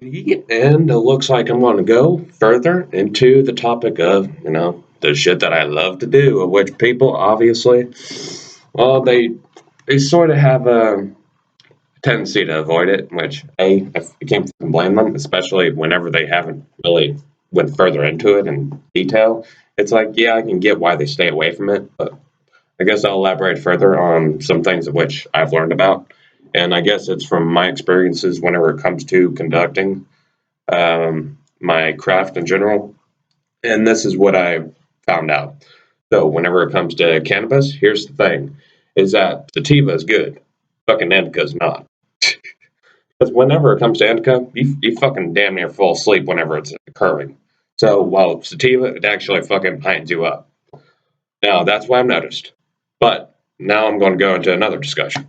And it looks like I'm going to go further into the topic of, the shit that I love to do, of which people obviously, well, they sort of have a tendency to avoid it, which I can't fucking blame them, especially whenever they haven't really went further into it in detail. It's like, yeah, I can get why they stay away from it, but I guess I'll elaborate further on some things of which I've learned about. And I guess it's from my experiences whenever it comes to conducting my craft in general. And this is what I found out. So whenever it comes to cannabis, here's the thing: is that sativa is good, fucking indica is not. Because whenever it comes to indica, you fucking damn near fall asleep whenever it's occurring. So while sativa, it actually fucking pinds you up. Now that's what I've noticed. But now I'm going to go into another discussion,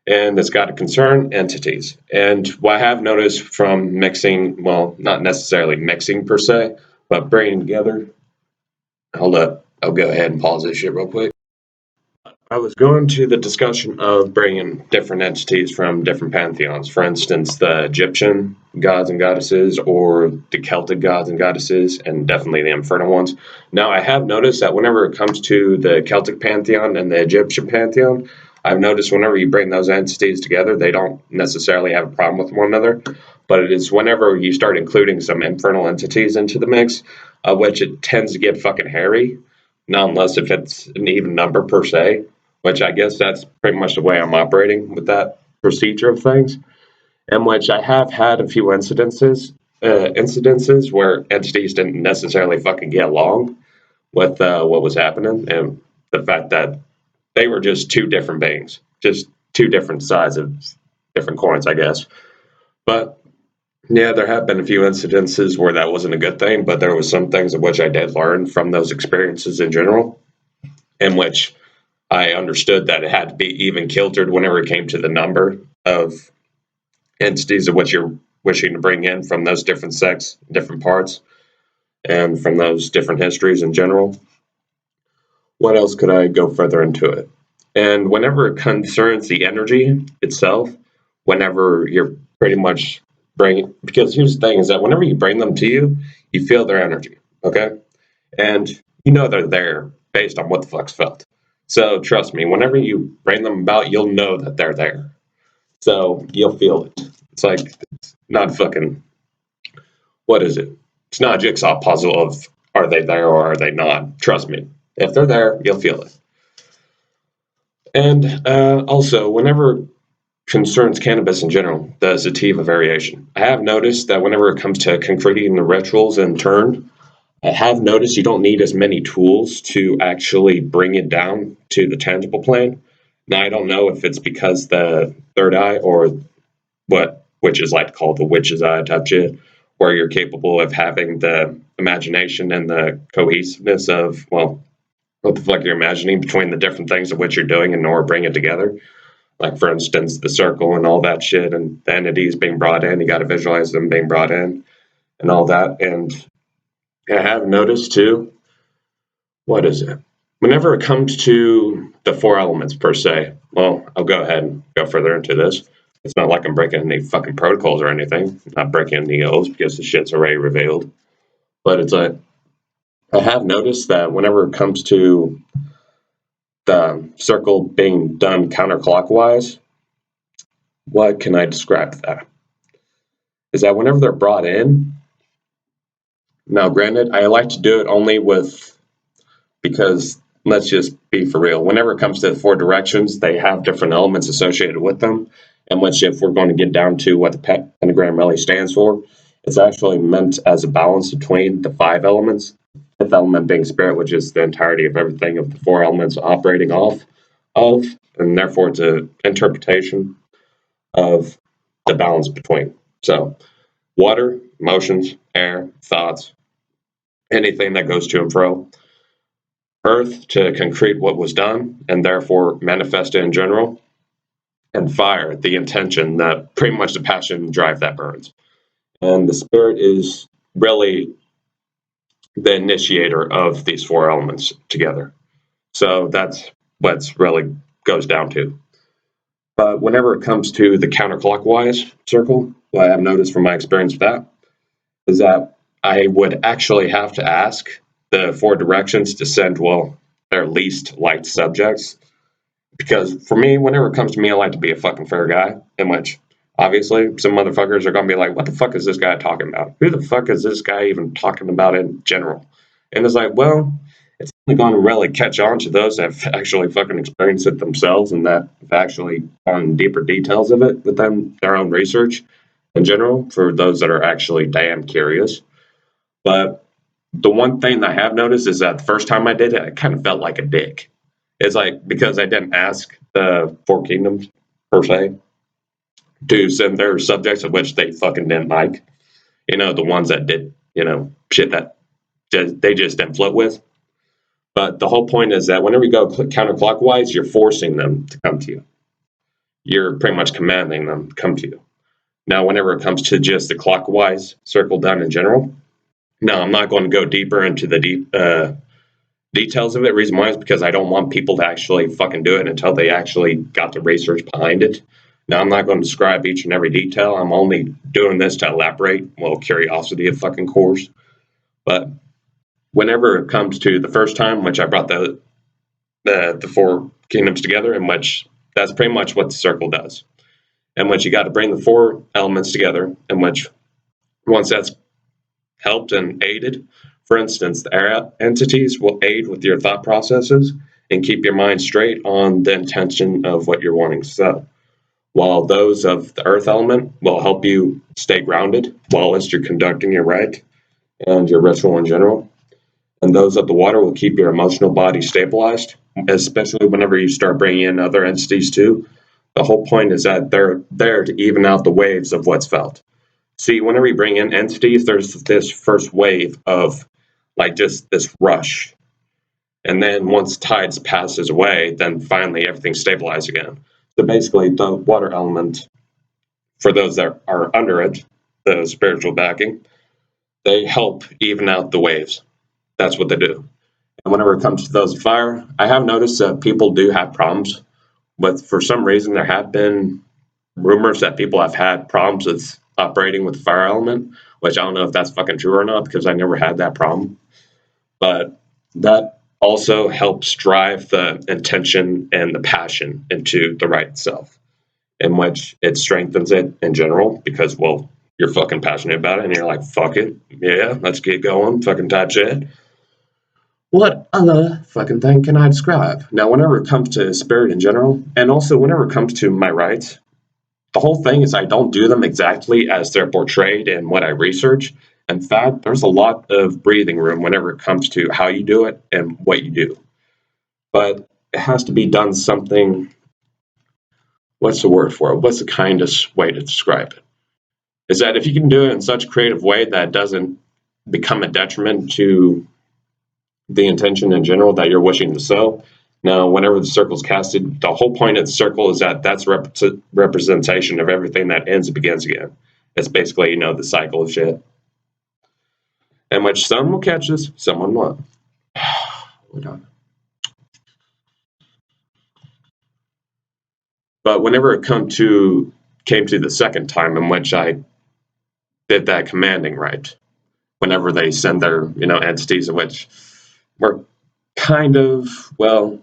and it's got to concern entities. And what I have noticed from mixing, well, not necessarily mixing per se, but bringing together. Hold up, I'll go ahead and pause this shit real quick. I was going to the discussion of bringing different entities from different pantheons. For instance, the Egyptian gods and goddesses, or the Celtic gods and goddesses, and definitely the infernal ones. Now, I have noticed that whenever it comes to the Celtic pantheon and the Egyptian pantheon, I've noticed whenever you bring those entities together, they don't necessarily have a problem with one another. But it is whenever you start including some infernal entities into the mix, which it tends to get fucking hairy. Not unless if it's an even number per se, which I guess that's pretty much the way I'm operating with that procedure of things. In which I have had a few incidences where entities didn't necessarily fucking get along with what was happening, and the fact that they were just two different beings, just two different sides of different coins, I guess. But yeah, there have been a few incidences where that wasn't a good thing, but there was some things of which I did learn from those experiences in general, in which I understood that it had to be even kiltered whenever it came to the number of entities of what you're wishing to bring in from those different sects, different parts, and from those different histories in general. What else could I go further into it? And whenever it concerns the energy itself, whenever you're pretty much bringing, because here's the thing is that whenever you bring them to you, you feel their energy, okay? And you know they're there based on what the fuck's felt. So trust me, whenever you bring them about, you'll know that they're there. So you'll feel it. It's like it's not fucking, what is it? It's not a jigsaw puzzle of are they there or are they not. Trust me, if they're there, you'll feel it. And also, whenever concerns cannabis in general, the sativa variation, I have noticed that whenever it comes to concreting the rituals in turn, I have noticed you don't need as many tools to actually bring it down to the tangible plane. Now, I don't know if it's because the third eye or what witches like to call the witch's eye type shit, where you're capable of having the imagination and the cohesiveness of, well, what the fuck you're imagining between the different things of what you're doing in order to bring it together. Like, for instance, the circle and all that shit, and the entities being brought in. You got to visualize them being brought in and all that. And I have noticed too, what is it? Whenever it comes to the four elements per se, well, I'll go ahead and go further into this. It's not like I'm breaking any fucking protocols or anything. I'm not breaking any oaths because the shit's already revealed. But it's like, I have noticed that whenever it comes to the circle being done counterclockwise, what can I describe that? Is that whenever they're brought in, now granted, I like to do it only with, because let's just be for real. Whenever it comes to the four directions, they have different elements associated with them. And which, if we're going to get down to what the pentagram really stands for, it's actually meant as a balance between the five elements. Fifth element being spirit, which is the entirety of everything of the four elements operating off of, and therefore it's an interpretation of the balance between. So, water, emotions, air, thoughts, anything that goes to and fro. Earth to concrete what was done and therefore manifest it in general, and fire, the intention, that pretty much the passion drive that burns. And the spirit is really the initiator of these four elements together. So that's what's really goes down to. But whenever it comes to the counterclockwise circle, what I've noticed from my experience with that is that I would actually have to ask the four directions to send, well, their least liked subjects. Because for me, whenever it comes to me, I like to be a fucking fair guy, in which obviously some motherfuckers are going to be like, what the fuck is this guy talking about? Who the fuck is this guy even talking about in general? And it's like, well, it's only going to really catch on to those that have actually fucking experienced it themselves and that have actually gone deeper details of it with their own research in general, for those that are actually damn curious. But the one thing that I have noticed is that the first time I did it, I kind of felt like a dick. It's like because I didn't ask the Four Kingdoms per se to send their subjects of which they fucking didn't like. You know, the ones that did, shit that they just didn't float with. But the whole point is that whenever you go counterclockwise, you're forcing them to come to you. You're pretty much commanding them to come to you. Now, whenever it comes to just the clockwise circle done in general, no, I'm not going to go deeper into the details of it. Reason why is because I don't want people to actually fucking do it until they actually got the research behind it. Now, I'm not going to describe each and every detail. I'm only doing this to elaborate, well, curiosity of fucking course. But whenever it comes to the first time, which I brought the four kingdoms together, in which that's pretty much what the circle does. In which you got to bring the four elements together, in which once that's helped and aided, for instance, the air entities will aid with your thought processes and keep your mind straight on the intention of what you're wanting to say. While those of the earth element will help you stay grounded whilst you're conducting your rite and your ritual in general. And those of the water will keep your emotional body stabilized, especially whenever you start bringing in other entities too. The whole point is that they're there to even out the waves of what's felt. See, whenever you bring in entities, there's this first wave of like just this rush. And then once tides passes away, then finally everything stabilizes again. So basically the water element, for those that are under it, the spiritual backing, they help even out the waves. That's what they do. And whenever it comes to those of fire, I have noticed that people do have problems. But for some reason, there have been rumors that people have had problems with operating with the fire element, which I don't know if that's fucking true or not because I never had that problem. But that also helps drive the intention and the passion into the rite itself, in which it strengthens it in general because, well, you're fucking passionate about it and you're like, fuck it. Yeah, let's get going. Fucking type shit. What other fucking thing can I describe? Now, whenever it comes to spirit in general, and also whenever it comes to my rites, the whole thing is I don't do them exactly as they're portrayed in what I research. In fact, there's a lot of breathing room whenever it comes to how you do it and what you do. But it has to be done something, what's the word for it? What's the kindest way to describe it? Is that if you can do it in such a creative way that doesn't become a detriment to the intention in general that you're wishing to sow. Now, whenever the circle's casted, the whole point of the circle is that that's representation of everything that ends and begins again. It's basically, the cycle of shit. In which some will catch us, some won't. Hold on. But whenever it came to the second time in which I did that commanding rite, whenever they send their, entities in which were kind of, well,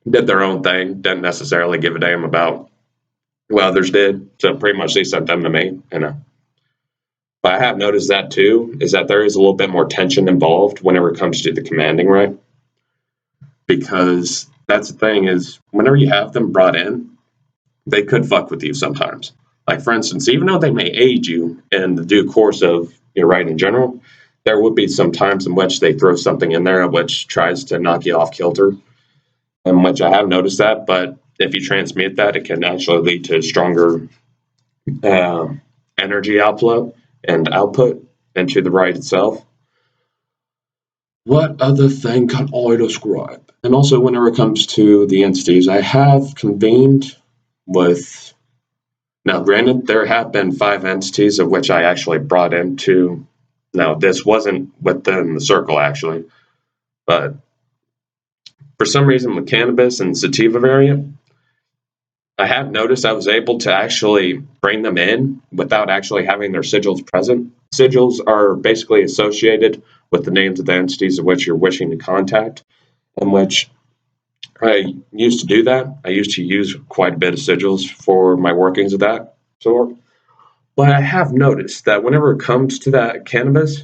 did their own thing, didn't necessarily give a damn about what others did. So pretty much they sent them to me, But I have noticed that too, is that there is a little bit more tension involved whenever it comes to the commanding right. Because that's the thing is whenever you have them brought in, they could fuck with you sometimes. Like for instance, even though they may aid you in the due course of your rite in general, there would be some times in which they throw something in there which tries to knock you off kilter, in which I have noticed that. But if you transmute that, it can actually lead to stronger energy outflow and output into the rite itself. What other thing can I describe? And also, whenever it comes to the entities, I have convened with. Now, granted, there have been 5 entities of which I actually brought into. Now, this wasn't within the circle, actually, but for some reason, with cannabis and sativa variant, I have noticed I was able to actually bring them in without actually having their sigils present. Sigils are basically associated with the names of the entities of which you're wishing to contact, in which I used to do that. I used to use quite a bit of sigils for my workings of that sort. But I have noticed that whenever it comes to that cannabis,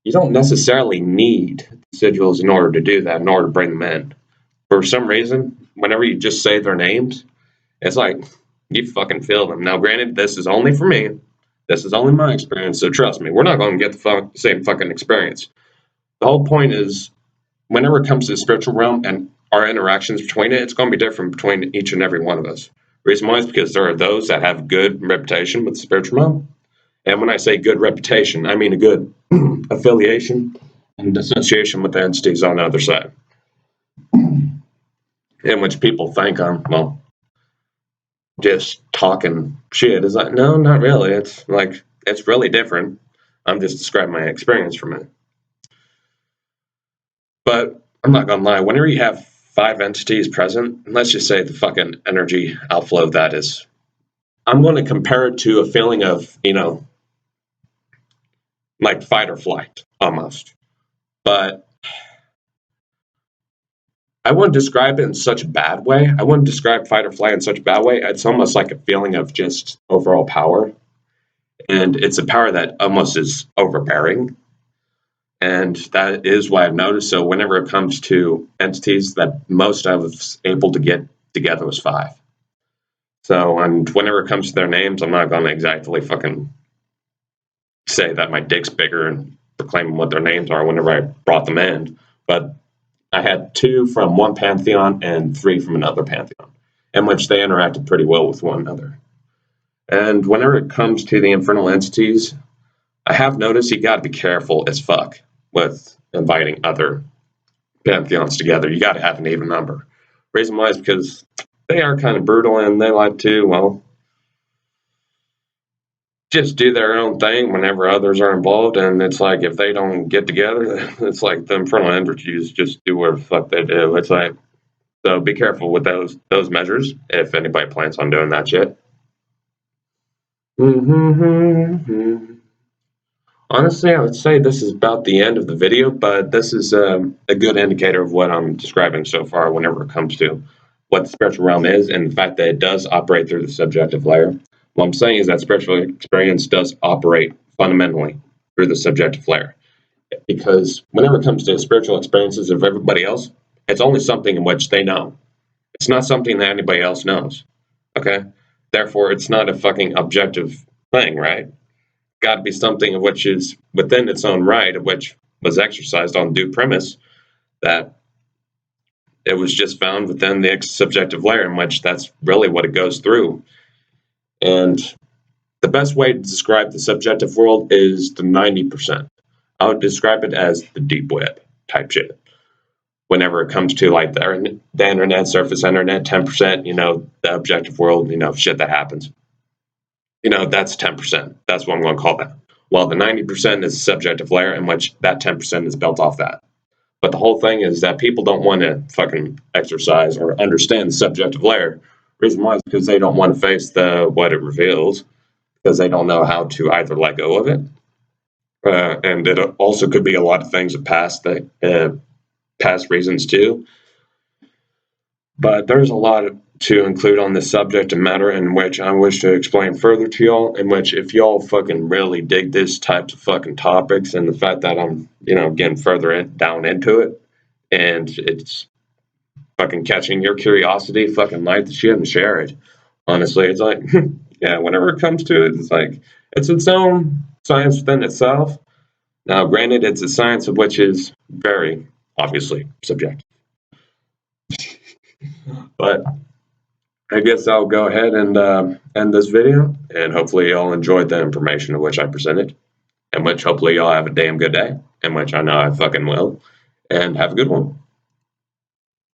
you don't necessarily need sigils in order to do that, in order to bring them in. For some reason, whenever you just say their names, it's like you fucking feel them. Now, granted, this is only for me. This is only my experience, so trust me, we're not going to get the same fucking experience. The whole point is, whenever it comes to the spiritual realm and our interactions between it, it's going to be different between each and every one of us. Reason why is because there are those that have good reputation with the spiritual realm. And when I say good reputation, I mean a good affiliation and association with the entities on the other side, in which people think I'm, well, just talking shit. It's like, no, not really. It's like, it's really different. I'm just describing my experience from it. But I'm not gonna lie, whenever you have 5 entities present, let's just say the fucking energy outflow that is, I'm going to compare it to a feeling of, like fight or flight almost. But I wouldn't describe it in such a bad way. I wouldn't describe fight or flight in such a bad way. It's almost like a feeling of just overall power. And it's a power that almost is overbearing. And that is what I've noticed. So whenever it comes to entities, that most I was able to get together was 5. So, and whenever it comes to their names, I'm not going to exactly fucking say that my dick's bigger and proclaim what their names are whenever I brought them in. But I had 2 from one pantheon and 3 from another pantheon, in which they interacted pretty well with one another. And whenever it comes to the infernal entities, I have noticed you got to be careful as fuck with inviting other pantheons together. You got to have an even number. Reason why is because they are kind of brutal and they like to, well, just do their own thing whenever others are involved. And it's like, if they don't get together, it's like the infernal entities just do whatever the fuck they do. It's like, so be careful with those measures if anybody plans on doing that shit. Honestly, I would say this is about the end of the video, but this is a good indicator of what I'm describing so far whenever it comes to what the spiritual realm is and the fact that it does operate through the subjective layer. What I'm saying is that spiritual experience does operate fundamentally through the subjective layer. Because whenever it comes to spiritual experiences of everybody else, it's only something in which they know. It's not something that anybody else knows. Okay? Therefore, it's not a fucking objective thing, right? Got to be something of which is within its own right, of which was exercised on due premise that it was just found within the subjective layer, in which that's really what it goes through. And the best way to describe the subjective world is the 90%. I would describe it as the deep web type shit. Whenever it comes to like the internet, surface internet, 10%, the objective world, shit that happens. That's 10%. That's what I'm going to call that. While the 90% is the subjective layer, in which that 10% is built off that. But the whole thing is that people don't want to fucking exercise or understand the subjective layer. Reason why is because they don't want to face what it reveals, because they don't know how to either let go of it. And it also could be a lot of things of past reasons too. But there's a lot to include on this subject and matter in which I wish to explain further to y'all, in which if y'all fucking really dig this types of fucking topics and the fact that I'm, getting further down into it and it's fucking catching your curiosity, fucking like the shit and share it. Honestly, it's like, yeah, whenever it comes to it, it's like, it's its own science within itself. Now, granted, it's a science of which is very obviously subjective. But I guess I'll go ahead and end this video, and hopefully y'all enjoyed the information of which I presented, and which hopefully y'all have a damn good day, and which I know I fucking will, and have a good one.